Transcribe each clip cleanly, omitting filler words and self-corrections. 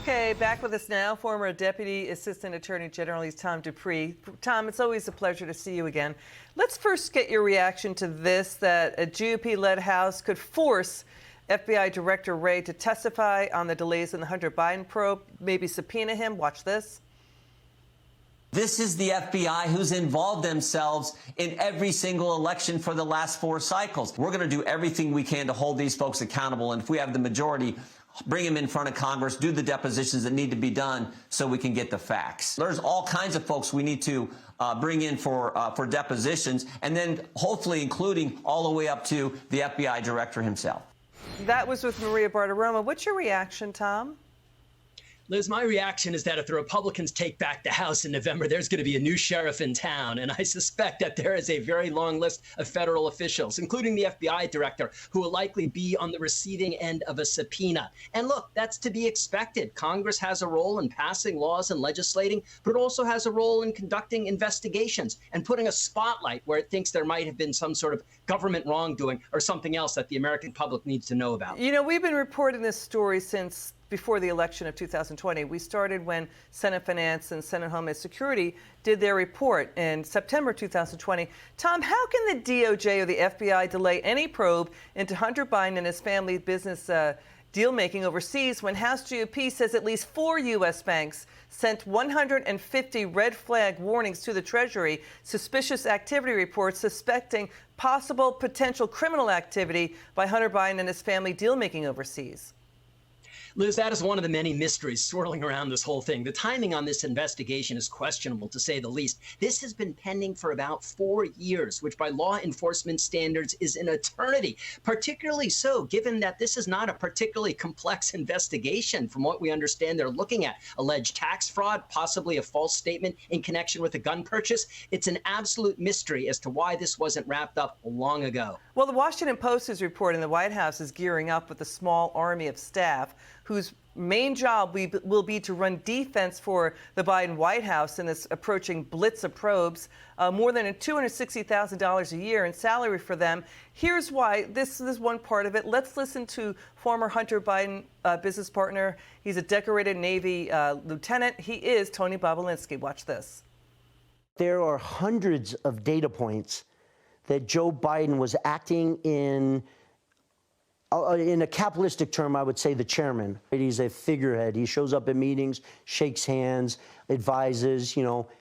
Okay, back with us now, former Deputy Assistant Attorney General, he's Tom Dupree. Tom, it's always a pleasure to see you again. Let's first get your reaction to this, that a GOP-led House could force FBI Director Wray to testify on the delays in the Hunter Biden probe, maybe subpoena him. Watch this. This is the FBI who's involved themselves in every single election for the last 4 cycles. We're going to do everything we can to hold these folks accountable. And if we have the majority, bring them in front of Congress, do the depositions that need to be done so we can get the facts. There's all kinds of folks we need to bring in for depositions, and then hopefully including all the way up to the FBI director himself. That was with Maria Bartiromo. What's your reaction, Tom? Liz, my reaction is that if the Republicans take back the House in November, there's going to be a new sheriff in town. And I suspect that there is a very long list of federal officials, including the FBI director, who will likely be on the receiving end of a subpoena. And look, that's to be expected. Congress has a role in passing laws and legislating, but it also has a role in conducting investigations and putting a spotlight where it thinks there might have been some sort of government wrongdoing or something else that the American public needs to know about. You know, we've been reporting this story since before the election of 2020. We started when Senate Finance and Senate Homeland Security did their report in September 2020. Tom, how can the DOJ or the FBI delay any probe into Hunter Biden and his family business deal-making overseas when House GOP says at least 4 U.S. banks sent 150 red flag warnings to the Treasury, suspicious activity reports suspecting potential criminal activity by Hunter Biden and his family deal-making overseas? Liz, that is one of the many mysteries swirling around this whole thing. The timing on this investigation is questionable, to say the least. This has been pending for about 4 years, which by law enforcement standards is an eternity, particularly so given that this is not a particularly complex investigation. From what we understand, they're looking at alleged tax fraud, possibly a false statement in connection with a gun purchase. It's an absolute mystery as to why this wasn't wrapped up long ago. Well, the Washington Post is reporting the White House is gearing up with a small army of staff whose main job will be to run defense for the Biden White House in this approaching blitz of probes, more than $260,000 a year in salary for them. Here's why. This is one part of it. Let's listen to former Hunter Biden business partner. He's a decorated Navy lieutenant. He is Tony Bobulinski. Watch this. There are hundreds of data points that Joe Biden was acting in a capitalistic term, I would say the chairman. He's a figurehead. He shows up at meetings, shakes hands, advises,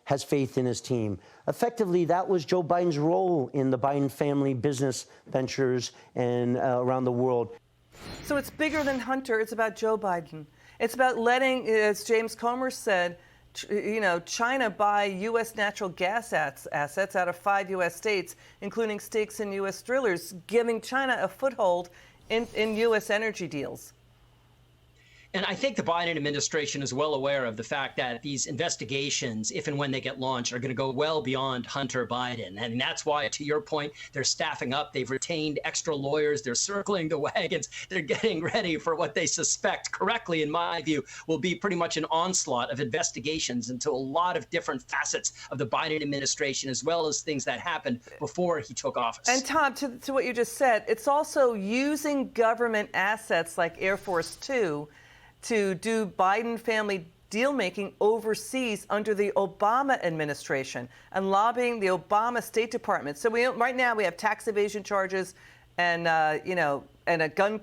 has faith in his team. Effectively, that was Joe Biden's role in the Biden family business ventures and around the world. So it's bigger than Hunter. It's about Joe Biden. It's about letting, as James Comer said, China buy U.S. natural gas assets out of 5 U.S. states, including stakes in U.S. drillers, giving China a foothold in U.S. energy deals. And I think the Biden administration is well aware of the fact that these investigations, if and when they get launched, are going to go well beyond Hunter Biden. And that's why, to your point, they're staffing up. They've retained extra lawyers. They're circling the wagons. They're getting ready for what they suspect, correctly, in my view, will be pretty much an onslaught of investigations into a lot of different facets of the Biden administration, as well as things that happened before he took office. And Tom, to what you just said, it's also using government assets like Air Force Two to do Biden family deal-making overseas under the Obama administration and lobbying the Obama State Department. So right now we have tax evasion charges and, and a gun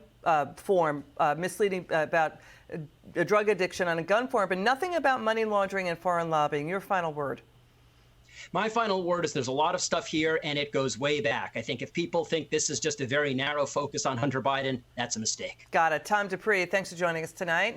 form misleading about a drug addiction on a gun form, but nothing about money laundering and foreign lobbying. Your final word. My final word is there's a lot of stuff here, and it goes way back. I think if people think this is just a very narrow focus on Hunter Biden, that's a mistake. Got it. Tom Dupree, thanks for joining us tonight.